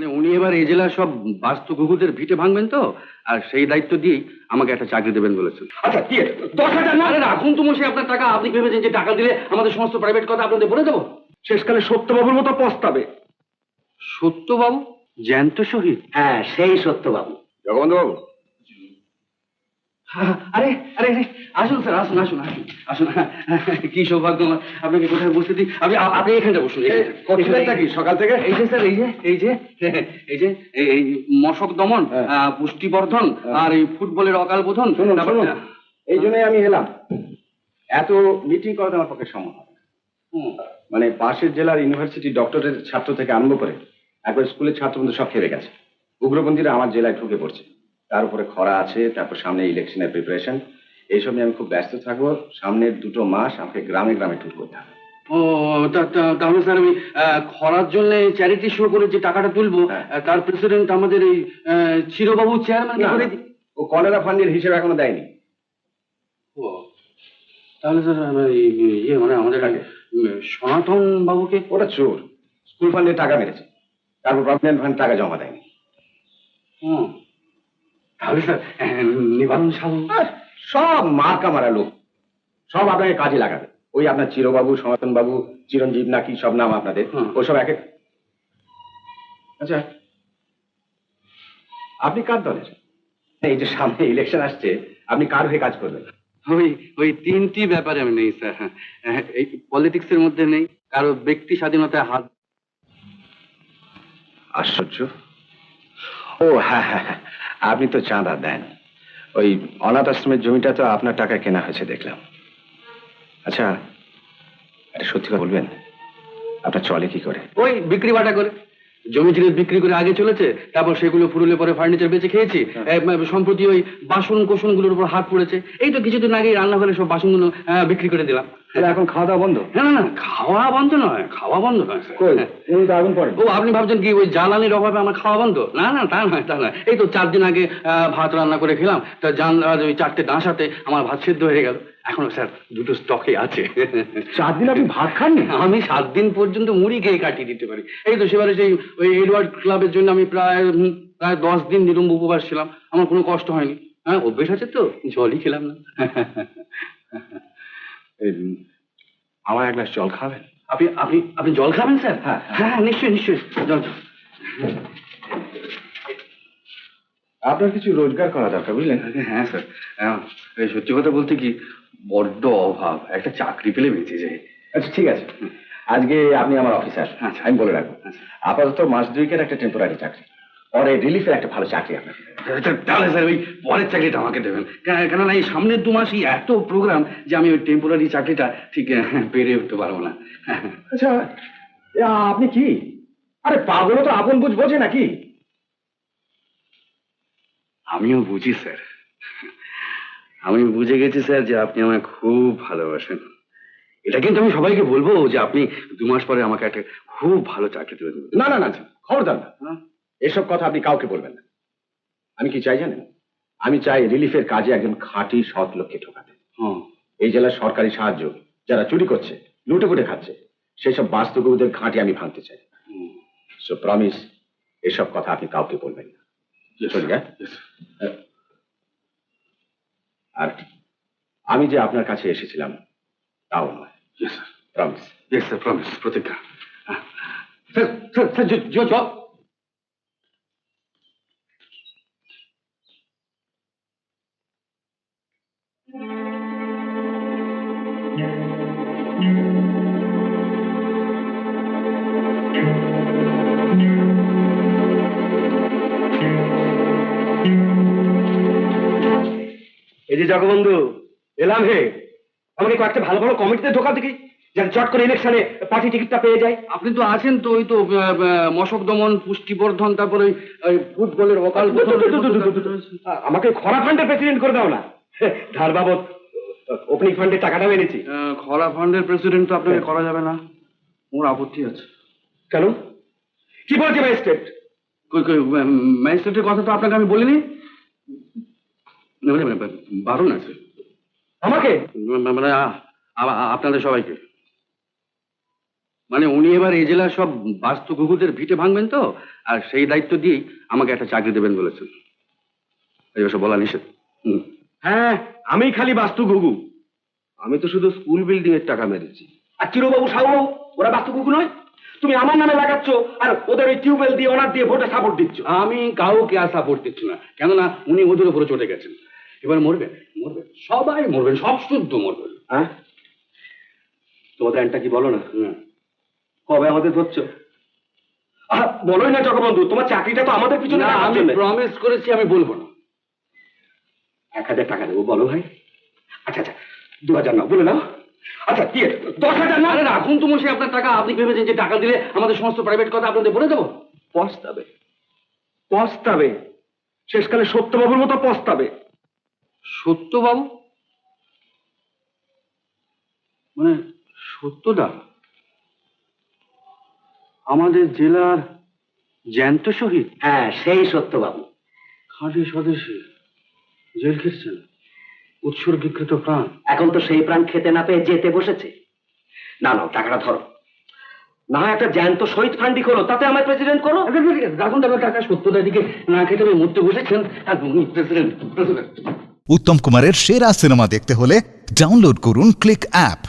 মানে উনি এবার এই জেলার সব বাস্তু কুকুরদের ভিটে ভাঙবেন তো, আর সেই দায়িত্ব দিয়েই আমাকে একটা চাকরি দেবেন বলেছেন। আচ্ছা কি 10,000 না? আরে রাখুন তো মশাই আপনার টাকা। আপনি ভেবেছেন যে টাকা দিলে আমাদের সমস্ত প্রাইভেট কথা আপনাদের বলে দেবো? শেষকালে সত্যবাবুর মতো পস্তাবে। সত্যবাবু? জ্যান্ত শহীদ? হ্যাঁ, সেই সত্যবাবু। জগবন্ধু বাবু, আরে আরে আরে, আসুন স্যার, আসুন আসুন আসুন আসুন। কি সৌভাগ্য আমার। আপনাকে কোথায় বসতে দিই? আপনি এখানটা বসুন। করছিলেনটা কি সকাল থেকে? এই যে স্যার, এই যে এই মশক দমন, পুষ্টিবর্ধন আর এই ফুটবলের অকাল বোধন। শুনুন শুনুন, এই জন্যই আমি এলাম। এত মিটিং করাতে আমার পক্ষে সম্ভব হবে না। মানে পাশের জেলার ইউনিভার্সিটি ডক্টরের ছাত্র থেকে আরম্ভ করে একবার স্কুলের ছাত্র পর্যন্ত সব খেয়ে গেছে। উগ্রপন্থীরা আমার জেলায় ঢুকে পড়ছে, তার উপরে খরা আছে, তারপর সামনে ইলেকশনের প্রিপারেশন, এইসব নিয়ে আমি খুব ব্যস্ত থাকবো। সামনের 2 মাস আমাকে গ্রামে গ্রামে ট্যুর করতে হবে। ও তাহলে স্যার আমি খরার জন্য চ্যারিটি শো করে যে টাকাটা তুলবো, তার প্রেসিডেন্ট আমাদের এই চিরবাবু চেয়ারম্যান করে দিই। ও কলেরা ফান্ডের হিসেবে এখনো দেয়নি। ও তাহলে স্যার ইয়ে মানে আমাদের সনাতন বাবুকে। ওটা চোর, স্কুল ফান্ডে টাকা মেরেছে, তারপর প্রভিডেন্ট ফান্ড টাকা জমা দেয়নি। তাহলে স্যার নিবারণ সাহু সব মার্কা মারা লোক, সব আপনাকে কাজে লাগাবে। ওই আপনার চিরবাবু, সনাতন বাবু, চিরঞ্জীব নাকি সব নাম আপনাদের, ওসব এক এক। আচ্ছা, আপনি কার দলের? এই যে সামনে ইলেকশন আসছে, আপনি কার হয়ে কাজ করবেন? ওই 3টি ব্যাপারে আমি নেই স্যার। এই পলিটিক্সের মধ্যে নেই, কারো ব্যক্তি স্বাধীনতায় হাত। আশ্চর্য। ও হ্যাঁ হ্যাঁ হ্যাঁ, আপনি তো চাঁদা দেন। ওই অনাথ আশ্রমের জমিটা তো আপনার টাকায় কেনা হয়েছে দেখলাম। আচ্ছা, এটা সত্যি কথা বলবেন, আপনার চলে কি করে? ওই বিক্রি বাটা করে, জমি জিনিস বিক্রি করে আগে চলেছে, তারপর সেগুলো ফুরুলে পরে ফার্নিচার বেচে খেয়েছি। সম্প্রতি ওই বাসন কোসন গুলোর উপর হাত পড়েছে। এই তো কিছুদিন আগে রান্নাঘরে সব বাসনগুলো বিক্রি করে দিলাম। তাহলে এখন খাওয়া দাওয়া বন্ধ? না না না, খাওয়া বন্ধ নয়, খাওয়া বন্ধ নয়। আগুন পড়ে? ও আপনি ভাবছেন কি ওই জ্বালানির অভাবে আমার খাওয়া বন্ধ? না না, তা নয় তা নয়। এই তো 4 দিন আগে ভাত রান্না করে খেলাম, তা জানলার ওই 4টে ডাঁসাতে আমার ভাত সেদ্ধ হয়ে গেল। এখনো স্যার 2টো স্টকে আছে। 4 দিন আপনি ভাত খাননি? আমি 7 দিন পর্যন্ত মুড়ি খেয়ে কাটিয়ে দিতে পারি। এই তো সেবারে সেই ওই এডওয়ার্ড ক্লাবের জন্য আমি প্রায় 10 দিন নিরুম উপবাস ছিলাম, আমার কোনো কষ্ট হয়নি। হ্যাঁ, অভ্যেস আছে তো, জলই খেলাম না। আমার এক গ্লাস জল খাবেন? আপনি আপনি আপনি জল খাবেন স্যার? হ্যাঁ হ্যাঁ, নিশ্চয়ই নিশ্চয়ই, জল। আপনার কিছু রোজগার করা দরকার, বুঝলেন? হ্যাঁ স্যার, এই সত্যি কথা বলতে কি বড্ড অভাব, একটা চাকরি পেলে বেঁচে যায়। আচ্ছা ঠিক আছে, আজকে আপনি আমার অফিসার, আমি বলে রাখবো। আপাতত মাস 2 একটা টেম্পোরারি চাকরি, পরে রিলিফের একটা ভালো চাকরি আপনার। তাহলে স্যার ওই পরের চাকরিটা আমাকে দেবেন, কেননা এই সামনের 2 মাসই এত প্রোগ্রাম যে আমি ওই টেম্পোরারি চাকরিটা ঠিক পেরে উঠতে পারবো না। আচ্ছা, আপনি কি, আরে পাগলও তো আপন বুঝ বোঝে নাকি? আমিও বুঝি স্যার, আমি বুঝে গেছি স্যার যে আপনি আমায় খুব ভালোবাসেন। এটা কিন্তু আমি সবাইকে বলবো যে আপনি 2 মাস পরে আমাকে একটা খুব ভালো চাকরি দেবেন। না না না, খবরদার না, এসব কথা আপনি কাউকে বলবেন না। আমি কি চাই জানেন? আমি চাই রিলিফের কাজে একজন খাঁটি সৎ লোককে ঢোকাতে। এই জেলার সরকারি সাহায্য যারা চুরি করছে, লুটে পুটে খাচ্ছে, সেই সব বাস্তুকদের ঘাঁটি আমি ভাঙতে চাই। সো প্রমিস, এসব কথা আপনি কাউকে বলবেন না। আর আমি যে আপনার কাছে এসেছিলাম তাও নয়। প্রমিস? ইয়েস স্যার, প্রমিস, প্রতিজ্ঞা। স্যার স্যার স্যার, এই যে জগবন্ধু, এলাম হে, আমাকে কয়েকটা ভালো ভালো কমিটিতে ঢোকা দেখি, যেন চট করে ইলেকশনে পার্টি টিকিটটা পেয়ে যায়। আপনি তো আছেন তো, ওই তো মশক দমন, পুষ্টিবর্ধন, তারপরে ওই ফুটবলের অকাল বোধন। আমাকে খরা ফান্ডের প্রেসিডেন্ট করে দাও না, ধার বাবদ ওপেনিং ফান্ডের টাকাটাও এনেছি। খরা ফান্ডের প্রেসিডেন্ট তো আপনাকে করা যাবে না, ওর আপত্তি আছে। কেন, কি বলছে ম্যাজিস্ট্রেট? ম্যাজিস্ট্রেটের কথা তো আপনাকে আমি বলিনি, বারণ আছে আমাকে, মানে আপনাদের সবাইকে। মানে উনি এবার এই জেলার সব বাস্তু ঘুঘুদের ভিটে ভাঙবেন তো, আর সেই দায়িত্ব দিয়েই আমাকে একটা চাকরি দেবেন বলেছেন। এই সব বলা নিষেধ। হ্যাঁ, আমি খালি বাস্তু ঘুঘু, আমি তো শুধু স্কুল বিল্ডিং এর টাকা মেরেছি। আর চিরবাবু সাহুবাবু ওরা বাস্তু ঘুঘু নয়? তুমি আমার নামে লাগাচ্ছ আর ওদের ওই টিউবওয়েল দিয়ে ওনার দিয়ে ভোটে সাপোর্ট দিচ্ছ। আমি কাউকে আর সাপোর্ট দিচ্ছি না, কেননা উনি ওদের উপরে চটে গেছেন। এবার মরবেন, মরবেন, সবাই মরবেন, সব শুদ্ধ মরবেন। হ্যাঁ, তোমাদের আইনটা কি বলো না? কবে আমাদের ধরছো? বলোই না জগবন্ধু, তোমার চাকরিটা তো আমাদের পিছনে না, রাখার আমি জন্যে। প্রমিস করেছি আমি বলবো না। 1000 টাকা দেবো, বলো ভাই। আচ্ছা আচ্ছা, 2000 নাও, বলে নাও। আচ্ছা কি 10,000 না? আরে রাখুন তো মশাই আপনার টাকা। আপনি ভেবেছেন যে টাকা দিলে আমাদের সমস্ত প্রাইভেট কথা আপনাদের বলে দেবো? পস্তাবে, পস্তাবে, শেষকালে সত্যবাবুর মতো পস্তাবে। সত্যবাবু মানে সত্যদা, আমাদের জেলার জ্যান্ত শহীদ? হ্যাঁ, সেই সত্যবাবু। খাঁটি স্বদেশী, জেল খেটছেন, উৎসর্গীকৃত প্রাণ। এখন তো সেই প্রাণ খেতে না পেয়ে যেতে বসেছে। না নাও, টাকাটা ধরো। না হয় একটা জ্যান্ত শহীদ ফান্ডি করো, তাতে আমার প্রেসিডেন্ট করো। রাখুন টাকা। সত্যদার দিকে না খেতে পেয়ে মরতে বসেছেন আর উনি প্রেসিডেন্ট। উত্তম কুমারের সেরা সিনেমা দেখতে হলে ডাউনলোড করুন ক্লিক অ্যাপ।